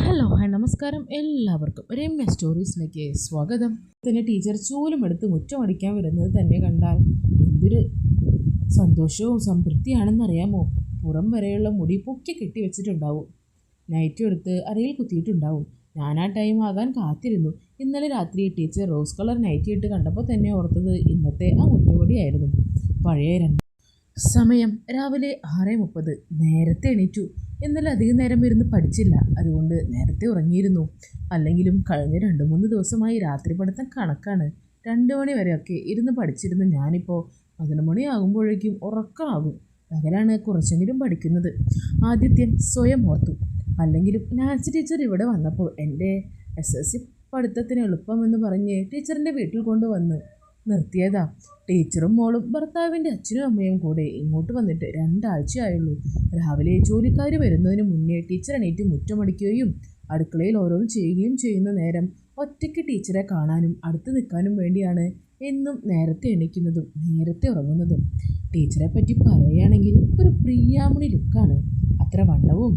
Hello hi നമസ്കാരം എല്ലാവർക്കും രമ്യ സ്റ്റോറീസിലേക്ക് സ്വാഗതം. തന്നെ ടീച്ചർ ചൂലും എടുത്ത് മുറ്റമടിക്കാൻ വരുന്നത് തന്നെ കണ്ടാൽ എന്തൊരു സന്തോഷവും സംതൃപ്തിയാണെന്നറിയാമോ. പുറം വരെയുള്ള മുടി പൊക്കി കെട്ടി വെച്ചിട്ടുണ്ടാവും, നൈറ്റ് എടുത്ത് അരയിൽ കുത്തിയിട്ടുണ്ടാവും. ഞാൻ ആ ടൈം ആകാൻ കാത്തിരുന്നു. ഇന്നലെ രാത്രി ടീച്ചർ റോസ് കളർ നൈറ്റി ഇട്ട് കണ്ടപ്പോൾ തന്നെ ഓർത്തത് ഇന്നത്തെ ആ മുറ്റപടിയായിരുന്നു. പഴയ സമയം രാവിലെ 6:30. നേരത്തെ എണീറ്റു. ഇന്നലെ അധികം നേരം ഇരുന്ന് പഠിച്ചില്ല, അതുകൊണ്ട് നേരത്തെ ഉറങ്ങിയിരുന്നു. അല്ലെങ്കിലും കഴിഞ്ഞ 2-3 ദിവസമായി രാത്രി പഠിത്തം കണക്കാണ്. 2 മണി വരെയൊക്കെ ഇരുന്ന് പഠിച്ചിരുന്ന ഞാനിപ്പോൾ 11 മണിയാകുമ്പോഴേക്കും ഉറക്കമാകും. പകലാണ് കുറച്ചെങ്കിലും പഠിക്കുന്നത്. ആദിത്യൻ സ്വയം ഓർത്തു. അല്ലെങ്കിലും നാൻസി ടീച്ചർ ഇവിടെ വന്നപ്പോൾ എൻ്റെ SSC പഠിത്തത്തിന് എളുപ്പമെന്ന് പറഞ്ഞ് ടീച്ചറിൻ്റെ വീട്ടിൽ കൊണ്ടുവന്ന് നിർത്തിയതാ. ടീച്ചറും മോളും ഭർത്താവിൻ്റെ അച്ഛനും അമ്മയും കൂടെ ഇങ്ങോട്ട് വന്നിട്ട് 2 ആഴ്ചയായുള്ളൂ. രാവിലെ ജോലിക്കാർ വരുന്നതിന് മുന്നേ ടീച്ചർ എണീറ്റ് മുറ്റമടിക്കുകയും അടുക്കളയിൽ ഓരോന്ന് ചെയ്യുകയും ചെയ്യുന്ന നേരം ഒറ്റയ്ക്ക് ടീച്ചറെ കാണാനും അടുത്ത് നിൽക്കാനും വേണ്ടിയാണ് എന്നും നേരത്തെ എണീക്കുന്നതും നേരത്തെ ഉറങ്ങുന്നതും. ടീച്ചറെ പറ്റി പറയുകയാണെങ്കിൽ ഒരു പ്രിയാമണി ലുക്കാണ്. അത്ര വണ്ണവും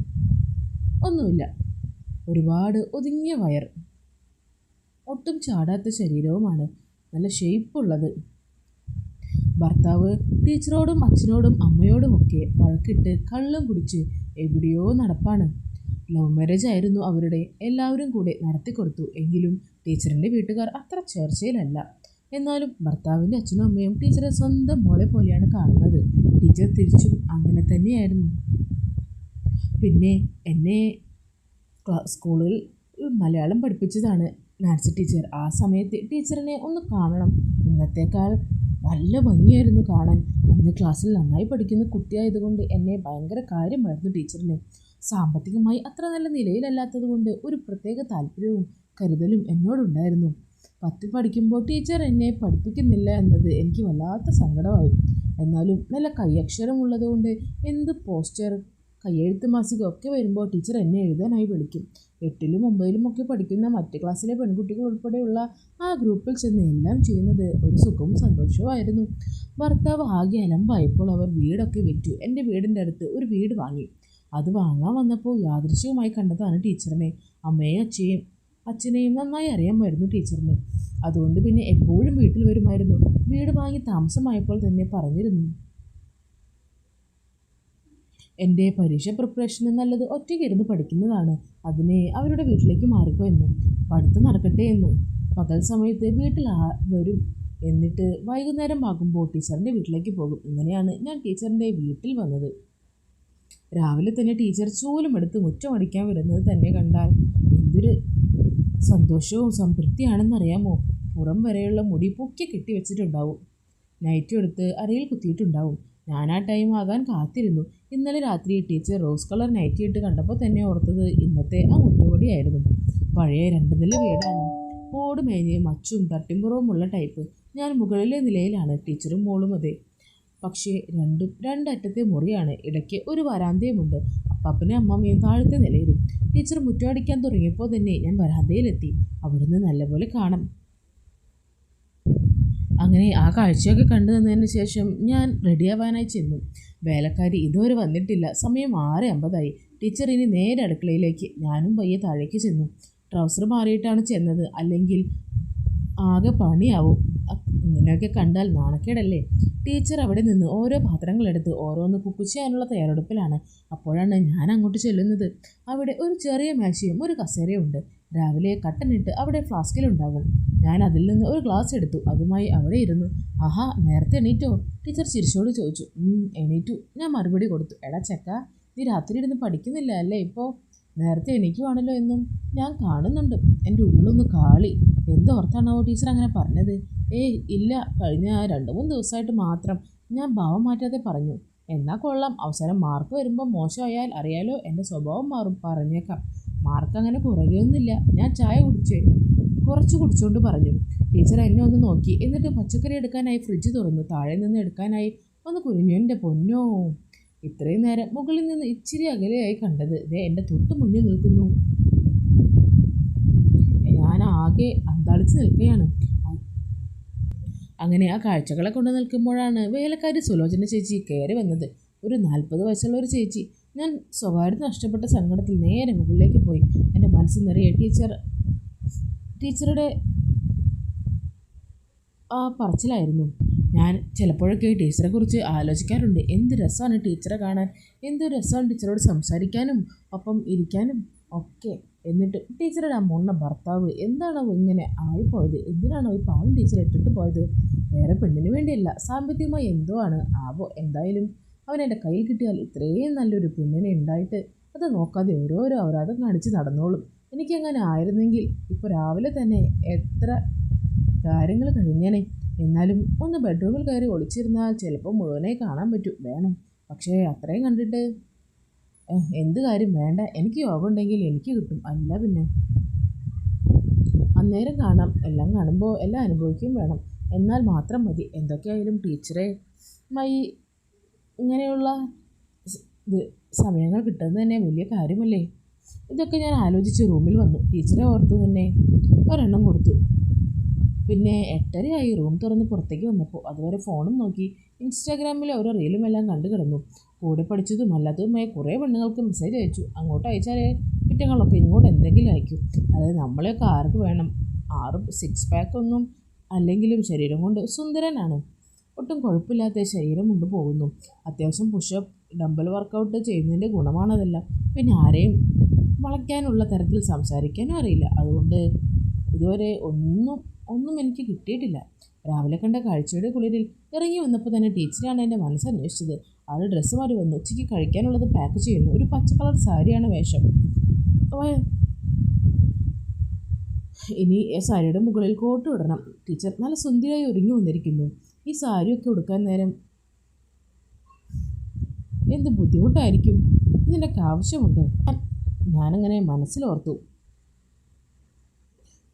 ഒന്നുമില്ല, ഒരുപാട് ഒതുങ്ങിയ വയർ, ഒട്ടും ചാടാത്ത ശരീരവുമാണ്, നല്ല ഷേപ്പുള്ളത്. ഭർത്താവ് ടീച്ചറോടും അച്ഛനോടും അമ്മയോടുമൊക്കെ വഴക്കിട്ട് കള്ളും കുടിച്ച് എവിടെയോ നടപ്പാണ്. ലവ് മാരേജ് ആയിരുന്നു അവരുടെ. എല്ലാവരും കൂടെ നടത്തിക്കൊടുത്തു. എങ്കിലും ടീച്ചറിൻ്റെ വീട്ടുകാർ അത്ര ചർച്ചയിലല്ല. എന്നാലും ഭർത്താവിൻ്റെ അച്ഛനും അമ്മയും ടീച്ചറെ സ്വന്തം മോളെ പോലെയാണ് കാണുന്നത്. ടീച്ചർ തിരിച്ചും അങ്ങനെ തന്നെയായിരുന്നു. പിന്നെ എന്നെ സ്കൂളിൽ മലയാളം പഠിപ്പിച്ചതാണ് നാൻസി ടീച്ചർ. ആ സമയത്ത് ടീച്ചറിനെ ഒന്ന് കാണണം. ഇന്നത്തേക്കാൾ നല്ല ഭംഗിയായിരുന്നു കാണാൻ. അന്ന് ക്ലാസ്സിൽ നന്നായി പഠിക്കുന്ന കുട്ടിയായതുകൊണ്ട് എന്നെ ഭയങ്കര കാര്യമായിരുന്നു ടീച്ചറിന്. സാമ്പത്തികമായി അത്ര നല്ല നിലയിലല്ലാത്തത് കൊണ്ട് ഒരു പ്രത്യേക താല്പര്യവും കരുതലും എന്നോടുണ്ടായിരുന്നു. 10 പഠിക്കുമ്പോൾ ടീച്ചർ എന്നെ പഠിപ്പിക്കുന്നില്ല എന്നത് എനിക്ക് വല്ലാത്ത സങ്കടമായി. എന്നാലും നല്ല കൈയക്ഷരമുള്ളതുകൊണ്ട് എന്ത് പോസ്റ്റർ, കയ്യെഴുത്ത് മാസിക ഒക്കെ വരുമ്പോൾ ടീച്ചർ എന്നെ എഴുതാനായി വിളിക്കും. 8ലും 9ലും ഒക്കെ പഠിക്കുന്ന മറ്റ് ക്ലാസ്സിലെ പെൺകുട്ടികൾ ഉൾപ്പെടെയുള്ള ആ ഗ്രൂപ്പിൽ ചെന്ന് എല്ലാം ചെയ്യുന്നത് ഒരു സുഖവും സന്തോഷവുമായിരുന്നു. ഭർത്താവ് ആകെ അലമ്പായപ്പോൾ അവർ വീടൊക്കെ വിറ്റു. എൻ്റെ വീടിൻ്റെ അടുത്ത് ഒരു വീട് വാങ്ങി. അത് വാങ്ങാൻ വന്നപ്പോൾ യാദൃശ്ചികമായി കണ്ടതാണ് ടീച്ചറിനെ. അമ്മയും അച്ഛനെയും നന്നായി അറിയാമായിരുന്നു ടീച്ചറിനെ. അതുകൊണ്ട് പിന്നെ എപ്പോഴും വീട്ടിൽ വരുമായിരുന്നു. വീട് വാങ്ങി താമസമായപ്പോൾ തന്നെ പറഞ്ഞിരുന്നു, എൻ്റെ പരീക്ഷ പ്രിപ്പറേഷന് നല്ലത് ഒറ്റയ്ക്കിരുന്ന് പഠിക്കുന്നതാണ്. അതിനെ അവരുടെ വീട്ടിലേക്ക് മാറിക്കോ എന്നും പഠിത്തം നടക്കട്ടെ എന്നും. പകൽ സമയത്ത് വീട്ടിൽ വരും, എന്നിട്ട് വൈകുന്നേരം ആകുമ്പോൾ ടീച്ചറിൻ്റെ വീട്ടിലേക്ക് പോകും. ഇങ്ങനെയാണ് ഞാൻ ടീച്ചറിൻ്റെ വീട്ടിൽ വന്നത്. രാവിലെ തന്നെ ടീച്ചർ ചൂലും എടുത്ത് മുറ്റമടിക്കാൻ വരുന്നത് തന്നെ കണ്ടാൽ എന്തൊരു സന്തോഷവും സംതൃപ്തിയാണെന്നറിയാമോ. പുറം വരെയുള്ള മുടി പൊക്കി കെട്ടി വെച്ചിട്ടുണ്ടാവും, നൈറ്റ് എടുത്ത് അരയിൽ കുത്തിയിട്ടുണ്ടാവും. ഞാൻ ആ ടൈം ആകാൻ കാത്തിരുന്നു. ഇന്നലെ രാത്രി ടീച്ചർ റോസ് കളർ നൈറ്റി ഇട്ട് കണ്ടപ്പോൾ തന്നെ ഓർത്തത് ഇന്നത്തെ ആ മുറ്റപടിയായിരുന്നു. പഴയ 2 നില വീടാണ്. ഓട് മേഞ്ഞ് മച്ചും തട്ടിമ്പുറവുമുള്ള ടൈപ്പ്. ഞാൻ മുകളിലെ നിലയിലാണ്, ടീച്ചറും മോളും അതെ. പക്ഷേ രണ്ടറ്റത്തെ മുറിയാണ്. ഇടയ്ക്ക് ഒരു വരാന്തയുമുണ്ട്. അപ്പാപ്പനും അമ്മമ്മയും താഴത്തെ നിലയിലും. ടീച്ചർ മുറ്റമടിക്കാൻ തുടങ്ങിയപ്പോൾ തന്നെ ഞാൻ വരാന്തയിലെത്തി. അവിടുന്ന് നല്ലപോലെ കാണാം. അങ്ങനെ ആ കാഴ്ചയൊക്കെ കണ്ടു തന്നതിന് ശേഷം ഞാൻ റെഡിയാവാനായി ചെന്നു. വേലക്കാരി ഇതുവരെ വന്നിട്ടില്ല. സമയം 6:50 ടീച്ചർ ഇനി നേരെ അടുക്കളയിലേക്ക്. ഞാനും പയ്യെ താഴേക്ക് ചെന്നു. ട്രൗസർ മാറിയിട്ടാണ് ചെന്നത്, അല്ലെങ്കിൽ ആകെ പണിയാവും. ഇങ്ങനെയൊക്കെ കണ്ടാൽ നാണക്കേടല്ലേ. ടീച്ചർ അവിടെ നിന്ന് ഓരോ പാത്രങ്ങളെടുത്ത് ഓരോന്ന് കുക്ക് ചെയ്യാനുള്ള തയ്യാറെടുപ്പിലാണ്. അപ്പോഴാണ് ഞാൻ അങ്ങോട്ട് ചെല്ലുന്നത്. അവിടെ ഒരു ചെറിയ മേശയും ഒരു കസേരയും ഉണ്ട്. രാവിലെ കട്ടനിട്ട് അവിടെ ഫ്ലാസ്കിലുണ്ടാകും. ഞാൻ അതിൽ നിന്ന് ഒരു ഗ്ലാസ് എടുത്തു. അതുമായി അവിടെ ഇരുന്നു. ആഹാ, നേരത്തെ എണീറ്റോ? ടീച്ചർ ചിരിച്ചോട് ചോദിച്ചു. എണീറ്റു, ഞാൻ മറുപടി കൊടുത്തു. എടാ ചെക്ക, നീ രാത്രി ഇരുന്ന് പഠിക്കുന്നില്ല അല്ലേ ഇപ്പോൾ? നേരത്തെ എണീക്കുവാണല്ലോ എന്നും ഞാൻ കാണുന്നുണ്ട്. എൻ്റെ ഉള്ളൊന്ന് കാളി. എന്തോർത്താണാവോ ടീച്ചർ അങ്ങനെ പറഞ്ഞത്? ഇല്ല, കഴിഞ്ഞ 2-3 ദിവസമായിട്ട് മാത്രം. ഞാൻ ഭാവം മാറ്റാതെ പറഞ്ഞു. എന്നാൽ കൊള്ളാം. അവസാനം മാർക്ക് വരുമ്പോൾ മോശമായാൽ അറിയാലോ, എൻ്റെ സ്വഭാവം മാറും. പറഞ്ഞേക്കാം. മാർക്ക് അങ്ങനെ കുറയുകയൊന്നുമില്ല. ഞാൻ ചായ കുറച്ച് കുടിച്ചുകൊണ്ട് പറഞ്ഞു. ടീച്ചർ എന്നെ ഒന്ന് നോക്കി. എന്നിട്ട് പച്ചക്കറി എടുക്കാനായി ഫ്രിഡ്ജ് തുറന്നു. താഴെ നിന്ന് എടുക്കാനായി ഒന്ന് കുനിഞ്ഞു. എൻ്റെ പൊന്നോ, ഇത്രയും നേരം മുകളിൽ നിന്ന് ഇച്ചിരി അകലെയായി കണ്ടത് എൻ്റെ തൊട്ട് മുന്നിൽ നിൽക്കുന്നു. ഞാൻ ആകെ അന്താളിച്ച് നിൽക്കുകയാണ്. അങ്ങനെ ആ കാഴ്ചകളെ കൊണ്ട് നിൽക്കുമ്പോഴാണ് വേലക്കാരി സുലോചന ചേച്ചി കയറി വന്നത്. ഒരു 40 വയസ്സുള്ള ഒരു ചേച്ചി. ഞാൻ സ്വകാര്യത നഷ്ടപ്പെട്ട സങ്കടത്തിൽ നേരെ മുകളിലേക്ക് പോയി. എൻ്റെ മനസ്സ് നിറയെ ടീച്ചറുടെ ആ പറച്ചിലായിരുന്നു. ഞാൻ ചിലപ്പോഴൊക്കെ ടീച്ചറെക്കുറിച്ച് ആലോചിക്കാറുണ്ട്. എന്ത് രസമാണ് ടീച്ചറെ കാണാൻ, എന്ത് രസമാണ് ടീച്ചറോട് സംസാരിക്കാനും ഒപ്പം ഇരിക്കാനും ഒക്കെ. എന്നിട്ട് ടീച്ചറുടെ ആ മുന്ന ഭർത്താവ് എന്താണോ ഇങ്ങനെ ആയിപ്പോയത്? എന്തിനാണോ ഈ പാവം ടീച്ചർ ഇട്ടിട്ട് പോയത്? വേറെ പെണ്ണിന് വേണ്ടിയല്ല, സാമ്പത്തികമായി എന്തോ ആണ് ആവോ. എന്തായാലും അവൻ എൻ്റെ കയ്യിൽ കിട്ടിയാൽ ഇത്രയും നല്ലൊരു പെണ്ണിനെ ഉണ്ടായിട്ട് അത് നോക്കാതെ ഓരോരോ അവരാധം കാണിച്ച് നടന്നോളും. എനിക്കങ്ങനെ ആയിരുന്നെങ്കിൽ ഇപ്പോൾ രാവിലെ തന്നെ എത്ര കാര്യങ്ങൾ കഴിഞ്ഞേനെ. എന്നാലും ഒന്ന് ബെഡ്റൂമിൽ കയറി ഒളിച്ചിരുന്നാൽ ചിലപ്പോൾ മുഴുവനായി കാണാൻ പറ്റും. വേണം, പക്ഷേ അത്രയും കണ്ടിട്ട് എന്ത് കാര്യം? വേണ്ട, എനിക്ക് യോഗ ഉണ്ടെങ്കിൽ എനിക്ക് കിട്ടും. അല്ല പിന്നെ അന്നേരം കാണാം. എല്ലാം കാണുമ്പോൾ എല്ലാം അനുഭവിക്കുകയും വേണം. എന്നാൽ മാത്രം മതി. എന്തൊക്കെയായാലും ടീച്ചറെ മായി ഇങ്ങനെയുള്ള ഇത് സമയങ്ങൾ കിട്ടുന്നത് തന്നെ വലിയ കാര്യമല്ലേ? ഇതൊക്കെ ഞാൻ ആലോചിച്ച് റൂമിൽ വന്നു. ടീച്ചറെ ഓർത്ത് തന്നെ ഒരെണ്ണം കൊടുത്തു. പിന്നെ 8:30 റൂം തുറന്ന് പുറത്തേക്ക് വന്നപ്പോൾ അതുവരെ ഫോണും നോക്കി ഇൻസ്റ്റാഗ്രാമിലെ ഓരോ റീലും എല്ലാം കണ്ടു കിടന്നു. കൂടെ പഠിച്ചതും അല്ലാത്തതുമായ കുറേ പെണ്ണുങ്ങൾക്ക് മെസ്സേജ് അയച്ചു. അങ്ങോട്ട് അയച്ചാൽ കുറ്റങ്ങളൊക്കെ ഇങ്ങോട്ട് എന്തെങ്കിലും അയക്കും. അതായത് നമ്മളെയൊക്കെ ആർക്ക് വേണം? 6 പാക്ക് ഒന്നും അല്ലെങ്കിലും ശരീരം കൊണ്ട് സുന്ദരനാണ്. ഒട്ടും കുഴപ്പമില്ലാത്ത ശരീരം കൊണ്ട് പോകുന്നു. അത്യാവശ്യം പുഷപ്പ് ഡംബൽ വർക്കൗട്ട് ചെയ്യുന്നതിൻ്റെ ഗുണമാണതെല്ലാം. പിന്നെ ആരെയും വളയ്ക്കാനുള്ള തരത്തിൽ സംസാരിക്കാനും അറിയില്ല. അതുകൊണ്ട് ഇതുവരെ ഒന്നും എനിക്ക് കിട്ടിയിട്ടില്ല. രാവിലെ കണ്ട കാഴ്ചയുടെ കുളിരിൽ ഇറങ്ങി വന്നപ്പോൾ തന്നെ ടീച്ചറാണ് എൻ്റെ മനസ്സന്വേഷിച്ചത്. ആൾ ഡ്രസ്സ് മാറി വന്നു. ഉച്ചയ്ക്ക് കഴിക്കാനുള്ളത് പാക്ക് ചെയ്യുന്നു. ഒരു പച്ച കളർ സാരിയാണ് വേഷം. ഇനി സാരിയുടെ മുകളിൽ കോട്ട് ഇടണം. ടീച്ചർ നല്ല സുന്ദരിയായി ഒരുങ്ങി വന്നിരിക്കുന്നു. ഈ സാരിയൊക്കെ ഉടുക്കാൻ നേരം എന്ത് ബുദ്ധിമുട്ടായിരിക്കും. ഇതിൻ്റെയൊക്കെ ആവശ്യമുണ്ടോ? ഞാനങ്ങനെ മനസ്സിലോർത്തു.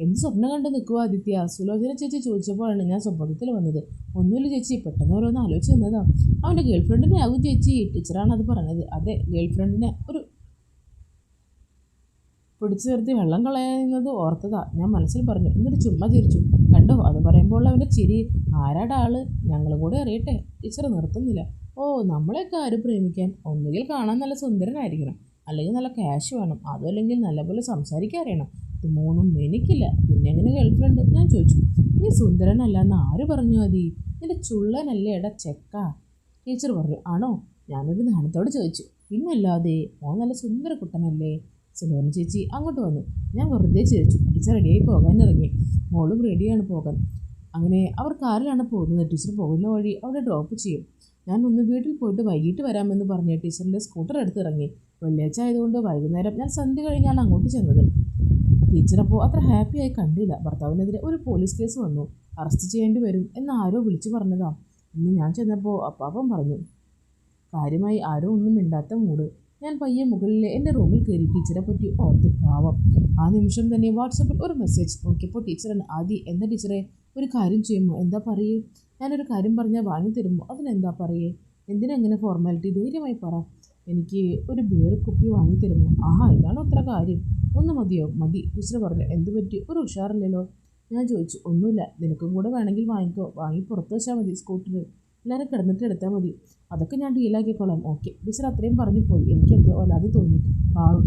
എന്ത് സ്വപ്നം കണ്ട് നിൽക്കുക ആദിത്യ? സുലോചന ചേച്ചി ചോദിച്ചപ്പോഴാണ് ഞാൻ സ്വപ്നത്തിൽ വന്നത്. ഒന്നുമില്ല ചേച്ചി, പെട്ടെന്ന് ഓരോന്ന് ആലോചിച്ച് നിന്നതാ. അവൻ്റെ ഗേൾഫ്രണ്ടിനെ ആകും ചേച്ചി. ടീച്ചറാണ് അത് പറഞ്ഞത്. അതെ, ഗേൾഫ്രണ്ടിനെ ഒരു പിടിച്ചു നിർത്തി വെള്ളം കളയുന്നത് ഓർത്തതാ. ഞാൻ മനസ്സിൽ പറഞ്ഞു. എന്നിട്ട് ചുമ്മാ ചിരിച്ചു. കണ്ടോ, അത് പറയുമ്പോൾ അവൻ്റെ ചിരി. ആരാടാ ആള്? ഞങ്ങളും കൂടെ അറിയട്ടെ. ടീച്ചർ നിർത്തുന്നില്ല. ഓ, നമ്മളെയൊക്കെ ആരും പ്രേമിക്കാൻ ഒന്നുകിൽ കാണാൻ നല്ല സുന്ദരനായിരിക്കണം, അല്ലെങ്കിൽ നല്ല ക്യാഷ് വേണം, അതും അല്ലെങ്കിൽ നല്ലപോലെ സംസാരിക്കാൻ അറിയണം. ഇത് മൂന്നും എനിക്കില്ല. പിന്നെ എങ്ങനെ ഗേൾഫ്രണ്ട്? ഞാൻ ചോദിച്ചു. നീ സുന്ദരനല്ല എന്ന് ആര് പറഞ്ഞു? മതി, നിന്റെ ചുള്ളനല്ലേ എടാ ചെക്ക. ടീച്ചർ പറഞ്ഞു. ആണോ? ഞാനൊരു നാണത്തോട് ചോദിച്ചു. പിന്നല്ലാതെ, മോൻ നല്ല സുന്ദര കുട്ടനല്ലേ? സുലോചന ചേച്ചി അങ്ങോട്ട് വന്നു. ഞാൻ വെറുതെ ചിരിച്ചു. ടീച്ചർ റെഡിയായി പോകാൻ ഇറങ്ങി. മോളും റെഡിയാണ് പോകാൻ. അങ്ങനെ അവർ കാറിലാണ് പോകുന്നത്. ടീച്ചർ പോകുന്ന വഴി അവിടെ ഡ്രോപ്പ് ചെയ്യും. ഞാൻ ഒന്ന് വീട്ടിൽ പോയിട്ട് വൈകിട്ട് വരാമെന്ന് പറഞ്ഞ് ടീച്ചറിൻ്റെ സ്കൂട്ടർ എടുത്ത് ഇറങ്ങി. വെള്ളിയാഴ്ച ആയതുകൊണ്ട് വൈകുന്നേരം ഞാൻ സന്ധ്യ കഴിഞ്ഞാണ് അങ്ങോട്ട് ചെന്നത്. ടീച്ചറപ്പോൾ അത്ര ഹാപ്പിയായി കണ്ടില്ല. ഭർത്താവിനെതിരെ ഒരു പോലീസ് കേസ് വന്നു, അറസ്റ്റ് ചെയ്യേണ്ടി വരും എന്ന് ആരോ വിളിച്ചു പറഞ്ഞതാ. ഇന്ന് ഞാൻ ചെന്നപ്പോൾ അപ്പാപ്പൻ പറഞ്ഞു. കാര്യമായി ആരോ ഒന്നും മിണ്ടാത്ത മൂഡ്. ഞാൻ പയ്യെ മുകളിലെ എൻ്റെ റൂമിൽ കയറി ടീച്ചറെ പറ്റി ഓർത്ത്. പാവം. ആ നിമിഷം തന്നെ വാട്സപ്പിൽ ഒരു മെസ്സേജ് നോക്കിയപ്പോൾ ടീച്ചറാണ്. ആദി, എന്താ ടീച്ചറെ? ഒരു കാര്യം ചെയ്യുമോ? എന്താ പറയേ? ഞാനൊരു കാര്യം പറഞ്ഞാൽ വാങ്ങിത്തരുമോ? അതിനെന്താ പറയേ? എന്തിനാ അങ്ങനെ ഫോർമാലിറ്റി? ധൈര്യമായി പറ. എനിക്ക് ഒരു ബിയർ കുപ്പി വാങ്ങിത്തരുമോ? ആഹാ, ഇതാണോ അത്ര കാര്യം? ഒന്ന് മതിയോ? മതി, ടീച്ചർ പറഞ്ഞു. എന്ത് പറ്റി? ഒരു ഉഷാറില്ലല്ലോ. ഞാൻ ചോദിച്ചു. ഒന്നുമില്ല, നിനക്കും കൂടെ വേണമെങ്കിൽ വാങ്ങിക്കോ. വാങ്ങി പുറത്ത് വെച്ചാൽ മതി. സ്കൂട്ടറിൽ എല്ലാവരും കിടന്നിട്ട് എടുത്താൽ മതി. അതൊക്കെ ഞാൻ ഡീലാക്കിക്കോളാം. ഓക്കെ. ടീച്ചർ അത്രയും പറഞ്ഞു പോയി. എനിക്കെന്തോ അല്ലാതെ തോന്നി.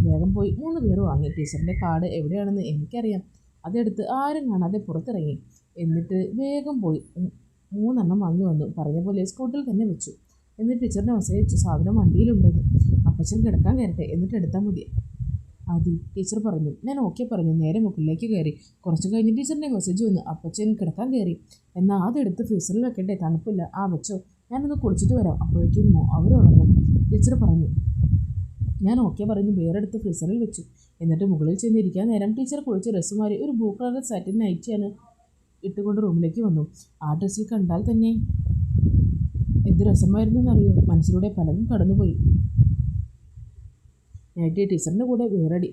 വേഗം പോയി 3 ബിയർ വാങ്ങി. ടീച്ചറിൻ്റെ കാർഡ് എവിടെയാണെന്ന് എനിക്കറിയാം. അതെടുത്ത് ആരും കാണാതെ പുറത്തിറങ്ങി. എന്നിട്ട് വേഗം പോയി 3 വാങ്ങി വന്നു. പറഞ്ഞ പോലെ സ്കൂട്ടറിൽ തന്നെ വെച്ചു. എന്നിട്ട് ടീച്ചറിനെ മെസ്സേജ്, സാധനം വണ്ടിയിലുണ്ടെന്ന്. അപ്പച്ചൻ കിടക്കാൻ കയറട്ടെ, എന്നിട്ട് എടുത്താൽ മതി ആദി, ടീച്ചർ പറഞ്ഞു. ഞാൻ ഓക്കെ പറഞ്ഞു. നേരെ മുകളിലേക്ക് കയറി. കുറച്ച് കഴിഞ്ഞ് ടീച്ചറിൻ്റെ മെസ്സേജ് വന്നു. അപ്പച്ചൻ കിടക്കാൻ കയറി. എന്നാൽ അതെടുത്ത് ഫ്രീസറിൽ വെക്കട്ടെ, തണുപ്പില്ല. ആ വെച്ചോ, ഞാനൊന്ന് കുളിച്ചിട്ട് വരാം, അപ്പോഴേക്കും അവരുറങ്ങും, ടീച്ചർ പറഞ്ഞു. ഞാൻ ഓക്കെ പറഞ്ഞ് ബിയറെടുത്ത് ഫ്രീസറിൽ വെച്ചു. എന്നിട്ട് മുകളിൽ ചെന്നിരിക്കാൻ നേരം ടീച്ചർ കുളിച്ച് ഡ്രസ്സ് മാറി ഒരു ബ്ലൂ കളർ സാറ്റിൻ നൈറ്റിയാണ് ഇട്ടുകൊണ്ട് റൂമിലേക്ക് വന്നു. ആ ഡ്രസ്സിൽ കണ്ടാൽ തന്നെ എന്ത് രസമായിരുന്നു എന്നറിയോ? മനസ്സിലൂടെ പലതും കടന്നുപോയി. നൈറ്റ് ടീച്ചറിൻ്റെ കൂടെ വേറടി.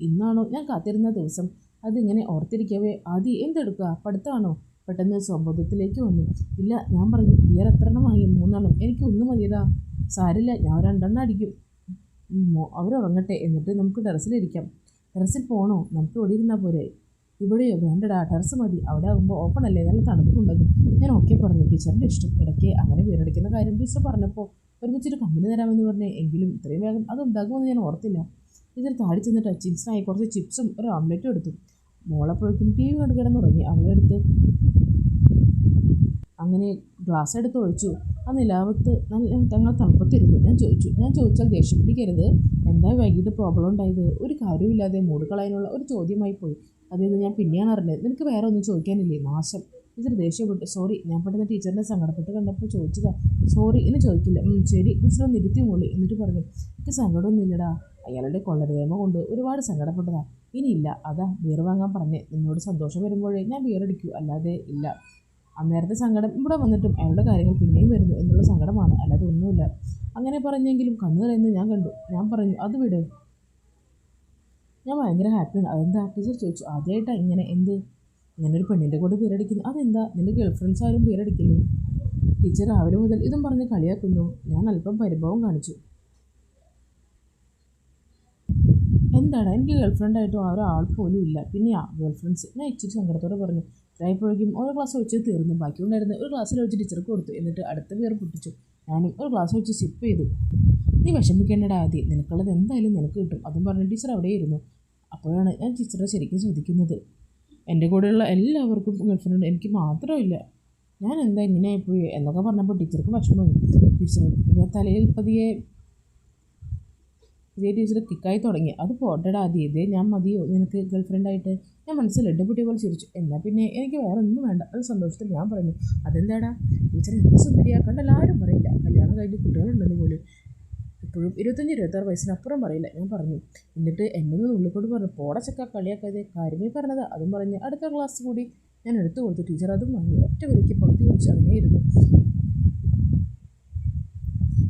ഇന്നാണോ ഞാൻ കാത്തിരുന്ന ദിവസം? അതിങ്ങനെ ഓർത്തിരിക്കവേ ആദി എന്തെടുക്കുക? പഠിത്തമാണോ? പെട്ടെന്ന് സ്വബോധത്തിലേക്ക് വന്നു. ഇല്ല, ഞാൻ പറഞ്ഞു. ബിയർ എത്ര എണ്ണം വാങ്ങി? 3 എനിക്ക് 1 മതിയതാ. സാരില്ല, ഞാൻ 2 അടിക്കും. അവരുറങ്ങട്ടെ, എന്നിട്ട് നമുക്ക് ടെറസിലിരിക്കാം. ടെറസിൽ പോകണോ? നമുക്ക് ഇവിടെ ഇരുന്നാൽ പോരെ? ഇവിടെയോ? വേണ്ടടാ, ടെറസ് മതി. അവിടെ ആകുമ്പോൾ ഓപ്പൺ അല്ലേ, നല്ല തണുപ്പുണ്ടാകും. ഞാൻ ഓക്കെ പറഞ്ഞു. ടീച്ചറിൻ്റെ ഇഷ്ടം. ഇടയ്ക്ക് അങ്ങനെ വീരടിക്കുന്ന കാര്യം ടീച്ചർ പറഞ്ഞപ്പോൾ ഒരുമിച്ചൊരു കമ്പനി തരാമെന്ന് പറഞ്ഞ് എങ്കിലും ഇത്രയും വേഗം അതുണ്ടാകുമെന്ന് ഞാൻ ഓർത്തില്ല. ടീച്ചർ താഴെ ചെന്നിട്ട് ചിപ്സിനായി കുറച്ച് ചിപ്സും ഒരു ഓംലെറ്റും എടുത്തു. മോളപ്പോഴേക്കും ടി വി കണ്ട് കിടന്നുറങ്ങി. അവളെടുത്ത് അങ്ങനെ ഗ്ലാസ് എടുത്ത് ഒഴിച്ചു. ആ നിലാവത്ത് ഞങ്ങൾ തണുപ്പത്തിരുന്നു. ഞാൻ ചോദിച്ചാൽ ദേഷ്യം പിടിക്കരുത്. എന്താ വൈകിട്ട് പ്രോബ്ലം ഉണ്ടായത്? ഒരു കാര്യമില്ലാതെ മൂട് കളയാനുള്ള ഒരു ചോദ്യമായി പോയി. അതായത് ഞാൻ പിന്നെയാണ് അറിഞ്ഞത്. നിനക്ക് വേറെ ഒന്നും ചോദിക്കാനില്ലേ? നാശം. ടീച്ചർ ദേഷ്യപ്പെട്ടു. സോറി, ഞാൻ പെട്ടെന്ന് ടീച്ചറിനെ സങ്കടപ്പെട്ട് കണ്ടപ്പോൾ ചോദിച്ചതാ. സോറി, ഇനി ചോദിക്കില്ല. ശരി. ടീച്ചർ ഒന്ന് ഇരുത്തി മൂളി. എന്നിട്ട് പറഞ്ഞു, എനിക്ക് സങ്കടമൊന്നുമില്ലടാ. അയാളുടെ കൊള്ളരുതേമ കൊണ്ട് ഒരുപാട് സങ്കടപ്പെട്ടതാ. ഇനിയില്ല. അതാ ബിയർ വാങ്ങാൻ പറഞ്ഞേ. നിന്നോട് സന്തോഷം വരുമ്പോഴേ ഞാൻ ബിയർ അടിക്കൂ, അല്ലാതെ ഇല്ല. അന്നേരത്തെ സങ്കടം ഇവിടെ വന്നിട്ടും അയാളുടെ കാര്യങ്ങൾ പിന്നെയും വരുന്നു എന്നുള്ള സങ്കടമാണ്, അല്ലാതെ ഒന്നുമില്ല. അങ്ങനെ പറഞ്ഞെങ്കിലും കണ്ണു നിറയുന്നത് ഞാൻ കണ്ടു. ഞാൻ പറഞ്ഞു, അത് വിട്, ഞാൻ ഭയങ്കര ഹാപ്പിയാണ്. അതെന്താ? ടീച്ചർ ചോദിച്ചു. ആദ്യമായിട്ടാണ് ഇങ്ങനെ ഒരു പെണ്ണിൻ്റെ കൂടെ പേരടിക്കുന്നു. അതെന്താ? നിൻ്റെ ഗേൾ ഫ്രണ്ട്സ് ആരും പേരടിക്കില്ലേ? ടീച്ചർ രാവിലെ മുതൽ ഇതും പറഞ്ഞ് കളിയാക്കുന്നു. ഞാൻ അല്പം പരിഭവം കാണിച്ചു. എന്താണ്, എനിക്ക് ഗേൾ ഫ്രണ്ടായിട്ടും ഒരാൾ പോലും ഇല്ല. പിന്നെയാ ഗേൾ ഫ്രണ്ട്സ്? ഞാൻ ഇച്ചിരി സങ്കടത്തോടെ പറഞ്ഞു. ഇതായപ്പോഴേക്കും ഓരോ ഗ്ലാസ് ഒഴിച്ച് തീർന്നു. ബാക്കിയുണ്ടായിരുന്ന ഒരു ഗ്ലാസ്സിൽ ഒഴിച്ച് ടീച്ചർക്ക് കൊടുത്തു. എന്നിട്ട് അടുത്ത ബിയർ പൊട്ടിച്ചു. ഞാനും ഒരു ഗ്ലാസ് ഒഴിച്ച് സിപ്പ് ചെയ്തു. നീ വിഷമിക്കേണ്ടടാ ആദ്യം, നിനക്കുള്ളത് എന്തായാലും നിനക്ക് കിട്ടും. അതും പറഞ്ഞ് ടീച്ചർ അവിടെ ഇരുന്നു. അപ്പോഴാണ് ഞാൻ ടീച്ചറെ ശരിക്കും ശ്രദ്ധിക്കുന്നത്. എൻ്റെ കൂടെയുള്ള എല്ലാവർക്കും ഗേൾ ഫ്രണ്ട്, എനിക്ക് മാത്രമില്ല. ഞാൻ എന്താ ഇങ്ങനെയായിപ്പോയി എന്നൊക്കെ പറഞ്ഞപ്പോൾ ടീച്ചർക്ക് വിഷമമായി. ടീച്ചർ തലയിൽ പുതിയ ടീച്ചർ കിക്കായി തുടങ്ങി. അത് പോട്ടടാ ആദ്യം, ഇതേ ഞാൻ മതിയോ നിനക്ക് ഗേൾ ഫ്രണ്ടായിട്ട്? ഞാൻ മനസ്സിൽ ഇടപെട്ടിയ പോലെ ചിരിച്ചു. എന്നാൽ പിന്നെ എനിക്ക് വേറെ ഒന്നും വേണ്ട. അത് സന്തോഷത്തിൽ ഞാൻ പറഞ്ഞു. അതെന്താടാ? ടീച്ചർ എന്ത് സുന്ദരിയാ, കണ്ടാൽ ആരും പറയില്ല. കല്യാണം കഴിഞ്ഞ് കുട്ടികളുണ്ടെന്ന് പോലും. ഇപ്പോഴും 25-26 വയസ്സിനപ്പുറം പറയില്ല, ഞാൻ പറഞ്ഞു. എന്നിട്ട് എന്നെ ഒന്ന് ഉള്ളിക്കൊണ്ട് പറഞ്ഞു, പോടച്ചക്ക കളിയാക്കാതെ കാര്യമായി പറഞ്ഞത്. അതും പറഞ്ഞ് അടുത്ത ഗ്ലാസ് കൂടി ഞാൻ എടുത്തു കൊടുത്തു. ടീച്ചർ അതും വാങ്ങി ഒറ്റ വിലയ്ക്ക് പകുതി കുടിച്ച് അങ്ങനെയിരുന്നു.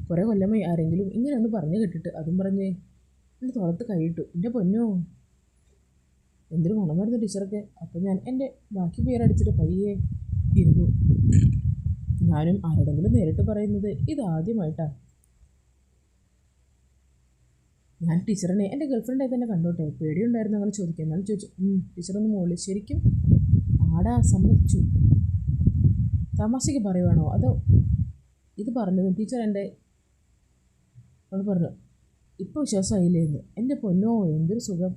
കുറേ കൊല്ലമായി ആരെങ്കിലും ഇങ്ങനെ ഒന്ന് പറഞ്ഞു കേട്ടിട്ട്. അതും പറഞ്ഞ് എൻ്റെ തോളത്ത് കൈയിട്ടു. എൻ്റെ പൊന്നോ, എന്തൊരു മണമായിരുന്നു ടീച്ചറൊക്കെ. അപ്പം ഞാൻ എൻ്റെ ബാക്കി പേരടിച്ചിട്ട് പയ്യെ ഇരുന്നു. ഞാനും ആരോടെങ്കിലും നേരിട്ട് പറയുന്നത് ഇതാദ്യമായിട്ടാണ്. ഞാൻ ടീച്ചറിനെ എൻ്റെ ഗേൾഫ്രണ്ടായി തന്നെ കണ്ടോട്ടെ? പേടിയുണ്ടായിരുന്നു അങ്ങനെ ചോദിക്കാൻ. എന്നാലും ചോദിച്ചു. ടീച്ചറൊന്ന് മുകളിൽ. ശരിക്കും? ആടാ, സമ്മതിച്ചു. തമാശയ്ക്ക് പറയുവാണോ അതോ? ഇത് പറഞ്ഞതും ടീച്ചർ അവൾ പറഞ്ഞു, ഇപ്പോൾ വിശ്വാസമായില്ലേ എന്ന്. എൻ്റെ പൊന്നോ, എന്തൊരു സുഖം.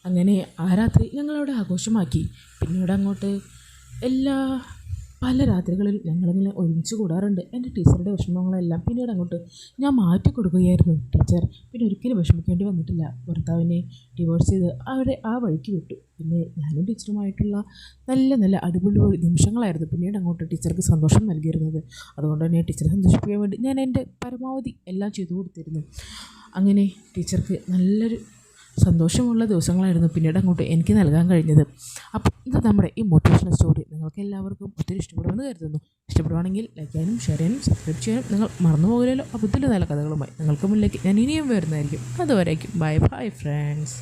അങ്ങനെ ആ രാത്രി ഞങ്ങളവിടെ ആഘോഷമാക്കി. പിന്നീട് അങ്ങോട്ട് പല രാത്രികളിൽ ഞങ്ങളിങ്ങനെ ഒരുമിച്ച് കൂടാറുണ്ട്. എൻ്റെ ടീച്ചറുടെ വിഷമങ്ങളെല്ലാം പിന്നീട് അങ്ങോട്ട് ഞാൻ മാറ്റി കൊടുക്കുകയായിരുന്നു. ടീച്ചർ പിന്നെ ഒരിക്കലും വിഷമിക്കേണ്ടി വന്നിട്ടില്ല. ഭർത്താവിനെ ഡിവോഴ്സ് ചെയ്ത് അവരെ ആ വഴിക്ക് വിട്ടു. പിന്നെ ഞാനും ടീച്ചറുമായിട്ടുള്ള നല്ല നല്ല അടിപൊളി നിമിഷങ്ങളായിരുന്നു പിന്നീട് അങ്ങോട്ട് ടീച്ചർക്ക് സന്തോഷം നൽകിയിരുന്നത്. അതുകൊണ്ട് തന്നെ ടീച്ചറെ സന്തോഷിപ്പിക്കാൻ വേണ്ടി ഞാൻ എൻ്റെ പരമാവധി എല്ലാം ചെയ്തു കൊടുത്തിരുന്നു. അങ്ങനെ ടീച്ചർക്ക് നല്ലൊരു സന്തോഷമുള്ള ദിവസങ്ങളായിരുന്നു പിന്നീട് അങ്ങോട്ട് എനിക്ക് നൽകാൻ കഴിഞ്ഞത്. അപ്പോൾ ഇത് നമ്മുടെ ഈ മോട്ടിവേഷണൽ സ്റ്റോറി നിങ്ങൾക്ക് എല്ലാവർക്കും ഒത്തിരി ഇഷ്ടപ്പെടുമെന്ന് കരുതുന്നു. ഇഷ്ടപ്പെടുവാണെങ്കിൽ ലൈക്ക് ചെയ്യാനും ഷെയർ ചെയ്യാനും സബ്സ്ക്രൈബ് ചെയ്യാനും നിങ്ങൾ മറന്നു പോകില്ലല്ലോ. അപ്പോൾ ഇതിൽ നല്ല കഥകളുമായി നിങ്ങൾക്ക് മുന്നിലേക്ക് ഞാൻ ഇനിയും വരുന്നതായിരിക്കും. അതുവരേക്കും ബൈ ബൈ ഫ്രണ്ട്സ്.